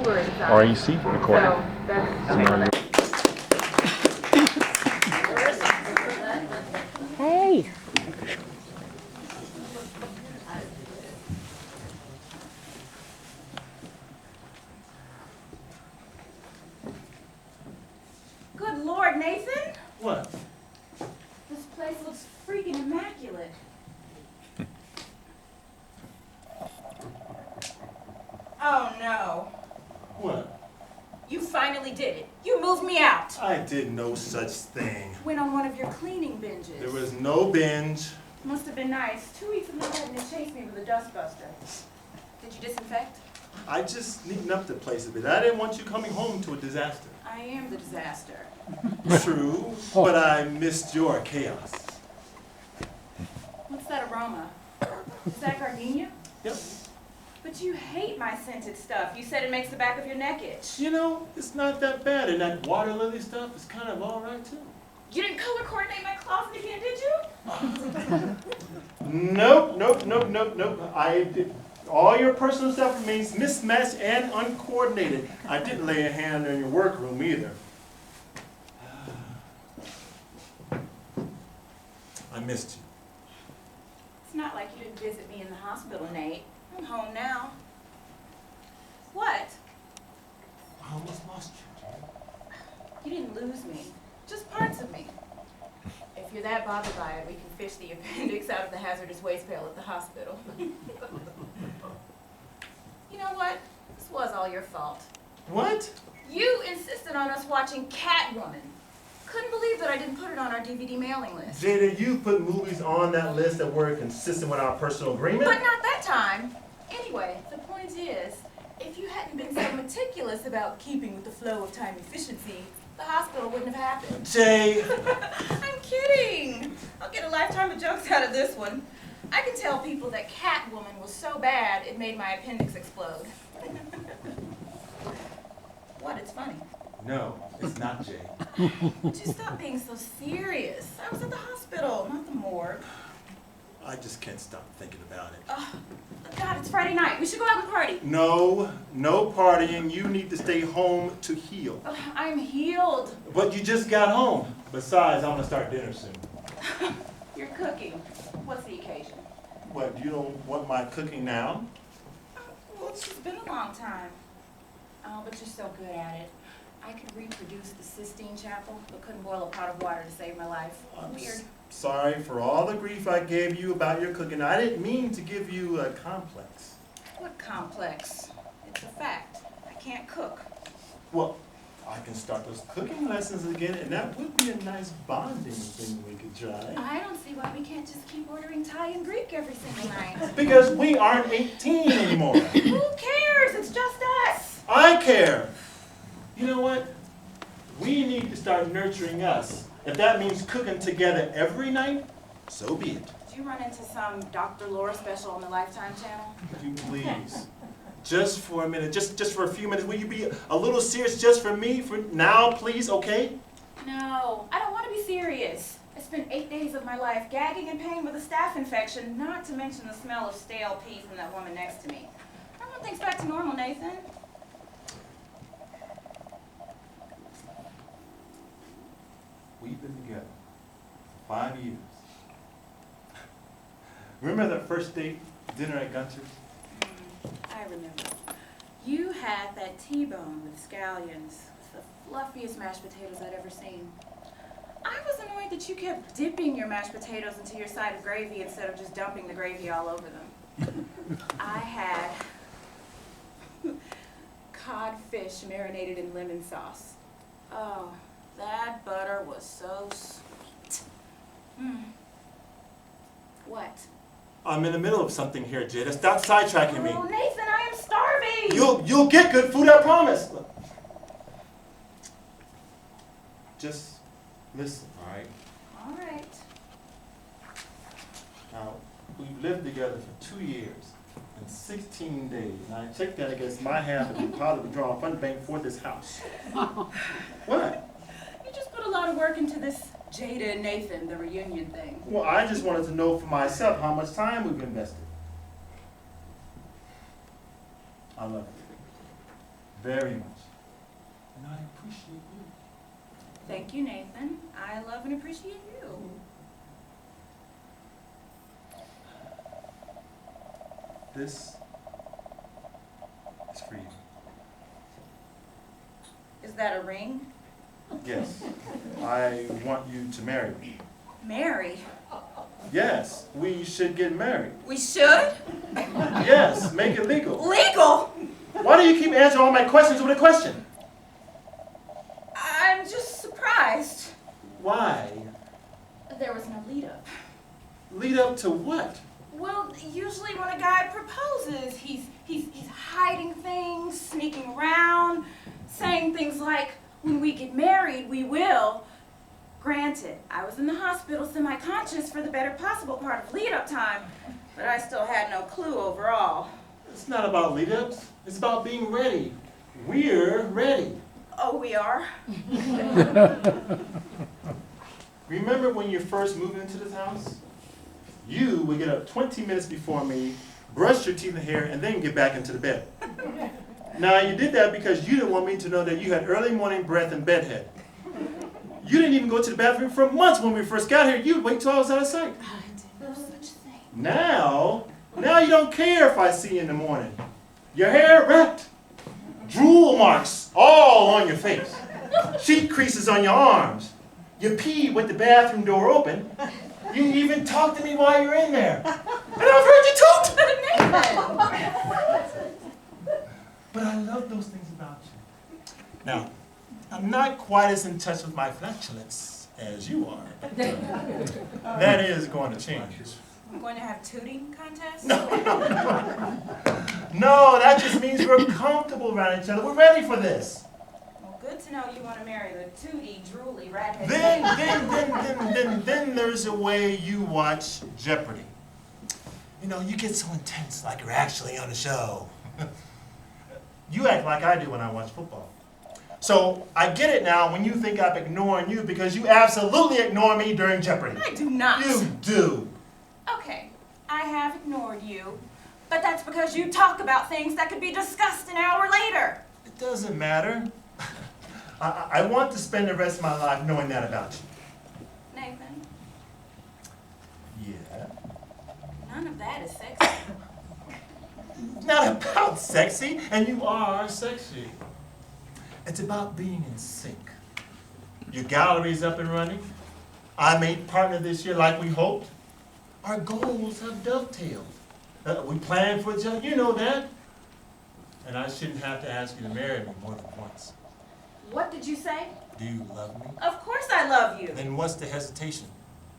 cooler inside. REC recording. So that's Hey. Good Lord, Nathan. What? This place looks freaking immaculate. Oh no. What? You finally did it. You moved me out. I did no such thing. Went on one of your cleaning binges. There was no binge. Must have been nice. 2 weeks in the bed and it chased me with a dustbuster. Did you disinfect? I just neatened up the place a bit. I didn't want you coming home to a disaster. I am the disaster. True, but I missed your chaos. What's that aroma? Is that gardenia? Yep. But you hate my scented stuff. You said it makes the back of your neck itch. You know, it's not that bad. And that water lily stuff is kind of all right, too. You didn't color coordinate my closet again, did you? Nope. I did. All your personal stuff remains mismatched and uncoordinated. I didn't lay a hand on your workroom either. I missed you. It's not like you didn't visit me in the hospital, Nate. I'm home now. What? I almost lost you. You didn't lose me. Just parts of me. If you're that bothered by it, we can fish the appendix out of the hazardous waste pail at the hospital. You know what? This was all your fault. What? You insisted on us watching Catwoman. Couldn't believe that I didn't put it on our DVD mailing list. Jada, you put movies on that list that were consistent with our personal agreement? But not that time. Anyway, the point is, if you hadn't been so meticulous about keeping with the flow of time efficiency, the hospital wouldn't have happened. Jay! I'm kidding. I'll get a lifetime of jokes out of this one. I can tell people that Catwoman was so bad it made my appendix explode. What? It's funny. No, it's not Jay. Would you stop being so serious? I was at the hospital, not the morgue. I just can't stop thinking about it. Oh, God, it's Friday night. We should go out and party. No partying. You need to stay home to heal. I'm healed. But you just got home. Besides, I'm gonna start dinner soon. You're cooking. What's the occasion? What, you don't want my cooking now? Well, it's just been a long time. Oh, but you're so good at it. I could reproduce the Sistine Chapel, but couldn't boil a pot of water to save my life. Weird. Sorry for all the grief I gave you about your cooking. I didn't mean to give you a complex. What complex? It's a fact. I can't cook. Well, I can start those cooking lessons again, and that would be a nice bonding thing we could try. I don't see why we can't just keep ordering Thai and Greek every single night. Because we aren't 18 anymore. Who cares? It's just us. I care. You know what? We need to start nurturing us. If that means cooking together every night, so be it. Did you run into some Dr. Laura special on the Lifetime channel? Would you please? Just for a minute, just for a few minutes, will you be a little serious just for me? For now, please, okay? No, I don't want to be serious. I spent 8 days of my life gagging in pain with a staph infection, not to mention the smell of stale pee from that woman next to me. I want things back to normal, Nathan. We've been together for 5 years. Remember that first date, dinner at Gunter's? I remember. You had that T-bone with scallions, the fluffiest mashed potatoes I'd ever seen. I was annoyed that you kept dipping your mashed potatoes into your side of gravy instead of just dumping the gravy all over them. I had codfish marinated in lemon sauce. Oh, that butter was so sweet. What? I'm in the middle of something here, Jada. Stop sidetracking me. Oh, Nathan, I am starving! You'll get good food, I promise. Just listen, all right? All right. Now, we've lived together for 2 years and 16 days, and I checked that against my half of the deposit withdrawal fund bank for this house. What? You just put a lot of work into this Jada and Nathan, the reunion thing. Well, I just wanted to know for myself how much time we've invested. I love you. very much. And I appreciate you. Thank you, Nathan. I love and appreciate you. This is for you. Is that a ring? Yes, I want you to marry me. Mary. Yes, we should get married. We should? Yes, make it legal. Legal? Why do you keep answering all my questions with a question? I'm just surprised. Why? There was no lead up. Lead up to what? Well, usually when a guy proposes, he's hiding things, sneaking around, saying things like, when we get married, we will. Granted, I was in the hospital semi-conscious for the better possible part of lead-up time, but I still had no clue overall. It's not about lead-ups. It's about being ready. We're ready. Oh, we are? Remember when you first moved into this house? You would get up 20 minutes before me, brush your teeth and hair, and then get back into the bed. Now, you did that because you didn't want me to know that you had early morning breath and bedhead. You didn't even go to the bathroom for months when we first got here. You'd wait till I was out of sight. I didn't know such a thing. Now you don't care if I see you in the morning. Your hair wrapped, drool marks all on your face, sheet creases on your arms. You pee with the bathroom door open. You even talk to me while you're in there. And I've heard you toot! But I love those things about you. Now, I'm not quite as in touch with my flatulence as you are. But, that is going to change. I'm going to have tooting contests? No, that just means we're comfortable around each other. We're ready for this. Well, good to know you want to marry the tooty, drooly, rat-headed. Then there's a way you watch Jeopardy. You know, you get so intense like you're actually on the show. You act like I do when I watch football. So I get it now when you think I'm ignoring you because you absolutely ignore me during Jeopardy. I do not. You do. Okay, I have ignored you, but that's because you talk about things that could be discussed an hour later. It doesn't matter. I want to spend the rest of my life knowing that about you. Nathan, Yeah. none of that is sexy. Not about sexy, and you are sexy. It's about being in sync. Your gallery's up and running. I made partner this year like we hoped. Our goals have dovetailed. We planned for each other, you know that. And I shouldn't have to ask you to marry me more than once. What did you say? Do you love me? Of course I love you. Then what's the hesitation?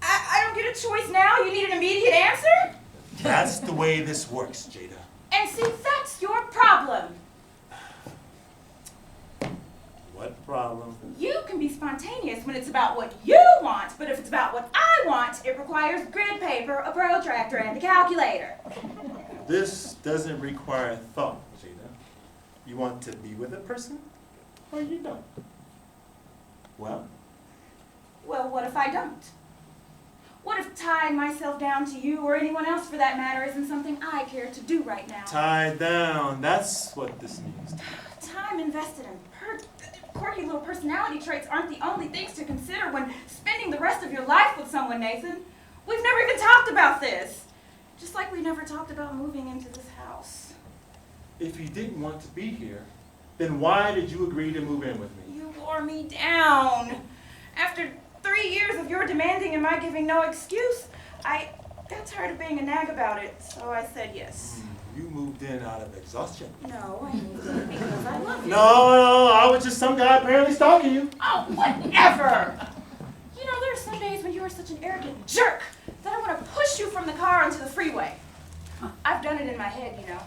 I don't get a choice now? You need an immediate answer? That's the way this works, Jada. And see, that's your problem. What problem? You can be spontaneous when it's about what you want, but if it's about what I want, it requires grid paper, a protractor, and a calculator. This doesn't require thought, Jada. You want to be with a person, or you don't? Well, What if I don't? What if tying myself down to you, or anyone else for that matter, isn't something I care to do right now? tied down, that's what this means. Time invested in quirky little personality traits aren't the only things to consider when spending the rest of your life with someone, Nathan. We've never even talked about this. Just like we never talked about moving into this house. If you didn't want to be here, then why did you agree to move in with me? You wore me down. After 3 years of your demanding and my giving no excuse, I got tired of being a nag about it, so I said yes. You moved in out of exhaustion. No, I moved in because I love you. No, I was just some guy apparently stalking you. Oh, whatever! You know, there are some days when you are such an arrogant jerk that I want to push you from the car onto the freeway. I've done it in my head, you know.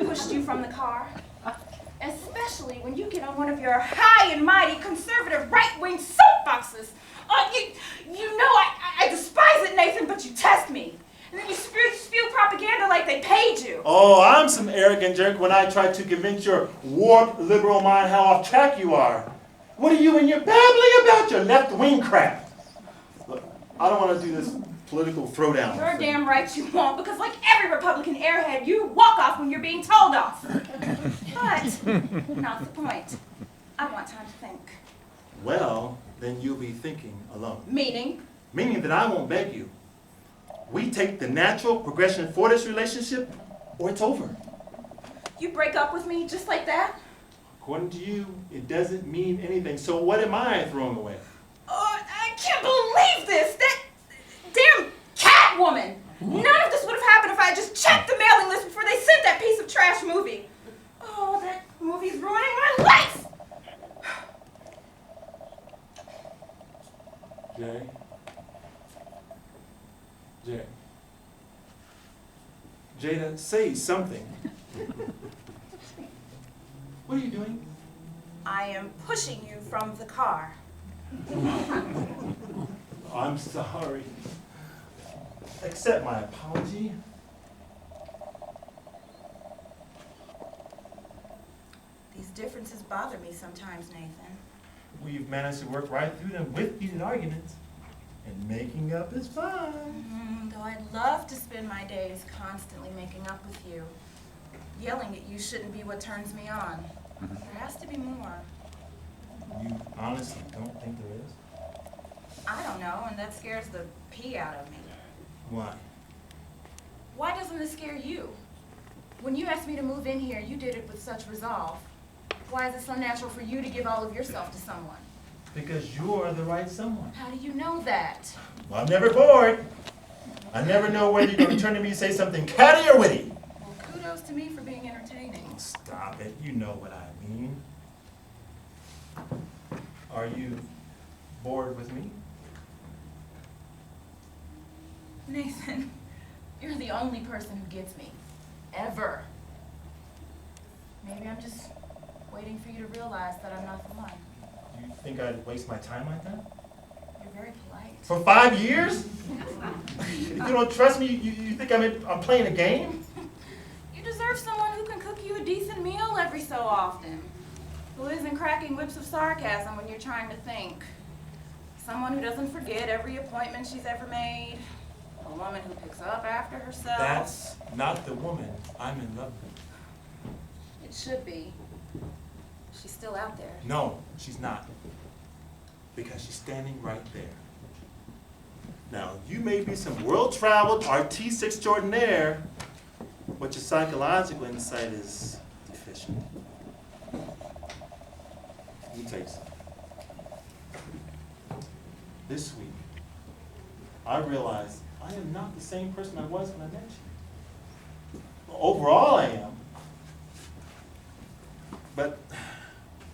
Pushed you from the car. Especially when you get on one of your high and mighty conservative right-wing soapboxes. You know I despise it, Nathan, but you test me. And then you spew propaganda like they paid you. Oh, I'm some arrogant jerk when I try to convince your warped liberal mind how off track you are. What are you and your babbling about your left-wing crap? Look, I don't want to do this political throwdown. You're damn right you won't, because like every Republican airhead, you walk off when you're being told off. But not the point. I want time to think. Well, then you'll be thinking alone. Meaning? Meaning that I won't beg you. We take the natural progression for this relationship, or it's over. You break up with me just like that? According to you, it doesn't mean anything. So what am I throwing away? Oh, I can't believe this! That damn cat woman! None of this would have happened if I had just checked the mailing list before they sent that piece of trash movie. Oh, that movie's ruining my life! Jay? Jay? Jada, say something. What are you doing? I am pushing you from the car. I'm sorry. Accept my apology. These differences bother me sometimes, Nathan. We've managed to work right through them with heated arguments. And making up is fun. Though I'd love to spend my days constantly making up with you. Yelling at you shouldn't be what turns me on. There has to be more. You honestly don't think there is? I don't know, and that scares the pee out of me. Why? Why doesn't this scare you? When you asked me to move in here, you did it with such resolve. Why is it so natural for you to give all of yourself to someone? Because you're the right someone. How do you know that? Well, I'm never bored. I never know whether you're going to turn to me and say something catty or witty. Well, kudos to me for being entertaining. Stop it. You know what I mean. Are you bored with me? Nathan, you're the only person who gets me. Ever. Maybe I'm just waiting for you to realize that I'm not the one. Do you think I'd waste my time like that? You're very polite. For 5 years? If you don't trust me, you think I'm playing a game? You deserve someone who can cook you a decent meal every so often. Who isn't cracking whips of sarcasm when you're trying to think. Someone who doesn't forget every appointment she's ever made. A woman who picks up after herself. That's not the woman I'm in love with. It should be. She's still out there. No, she's not. Because she's standing right there. Now, you may be some world-traveled artiste extraordinaire, but your psychological insight is deficient. Let me tell you something. This week, I realized I am not the same person I was when I met you. Overall, I am. But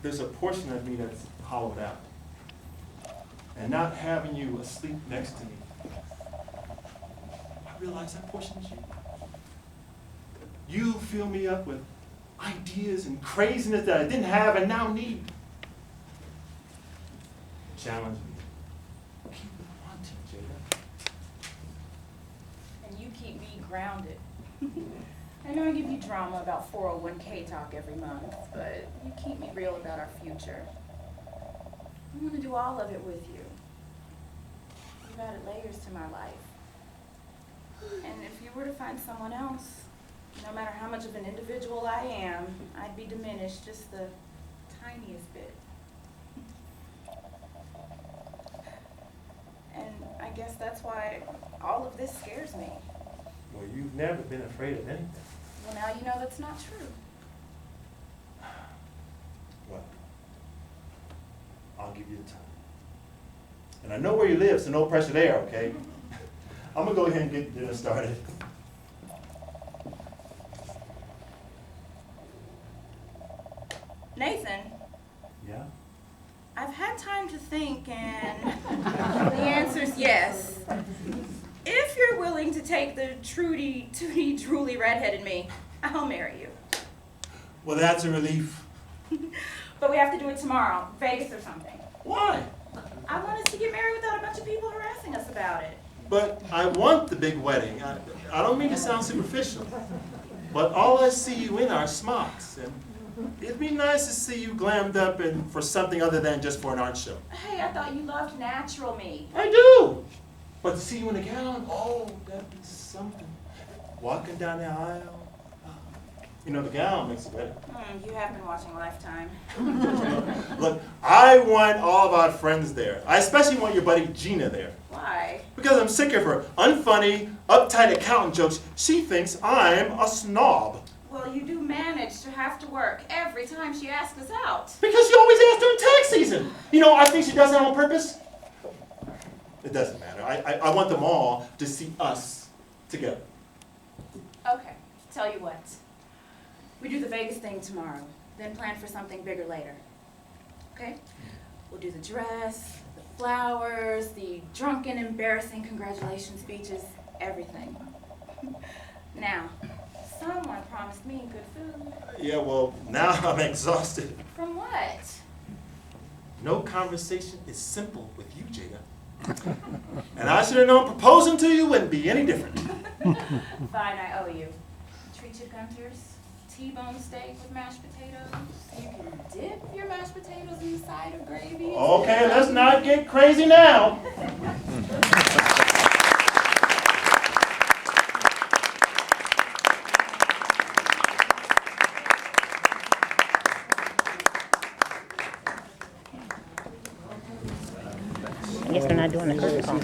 there's a portion of me that's hollowed out. And not having you asleep next to me, I realize that portion is you. You fill me up with ideas and craziness that I didn't have and now need. Challenge me. Keep wanting, Jada. And you keep me grounded. I know I give you drama about 401k talk every month, but you keep me real about our future. I want to do all of it with you. You've added layers to my life. And if you were to find someone else, no matter how much of an individual I am, I'd be diminished just the tiniest bit. And I guess that's why all of this scares me. Well, you've never been afraid of anything. Well, now you know that's not true. Well, I'll give you the time. And I know where you live, so no pressure there, okay? I'm gonna go ahead and get dinner started. Nathan, Yeah? I've had time to think, and the answer's yes. If you're willing to take the Trudy, Tooty, Drooly redheaded me, I'll marry you. Well, that's a relief. But we have to do it tomorrow, Vegas or something. Why? I want us to get married without a bunch of people harassing us about it. But I want the big wedding. I don't mean to sound superficial, but all I see you in are smocks. And it'd be nice to see you glammed up and for something other than just for an art show. Hey, I thought you loved natural me. I do! But to see you in a gown, oh, that'd be something. Walking down the aisle. You know, the gown makes it better. You have been watching Lifetime. Look, I want all of our friends there. I especially want your buddy Gina there. Why? Because I'm sick of her unfunny, uptight accountant jokes. She thinks I'm a snob. Well, you do manage to have to work every time she asks us out. Because she always asks during tax season. You know, I think she does that on purpose. It doesn't matter. I want them all to see us together. Okay, tell you what. We do the Vegas thing tomorrow, then plan for something bigger later. Okay? We'll do the dress, the flowers, the drunken, embarrassing congratulations speeches, everything. Now, someone promised me good food. Yeah, well, now I'm exhausted. From what? No conversation is simple with you, Jada. And I should have known proposing to you wouldn't be any different. Fine, I owe you. Treat you Gunters, T-bone steak with mashed potatoes. You can dip your mashed potatoes in the side of gravy. Okay, let's not get crazy now. I guess they're not doing the curtain call.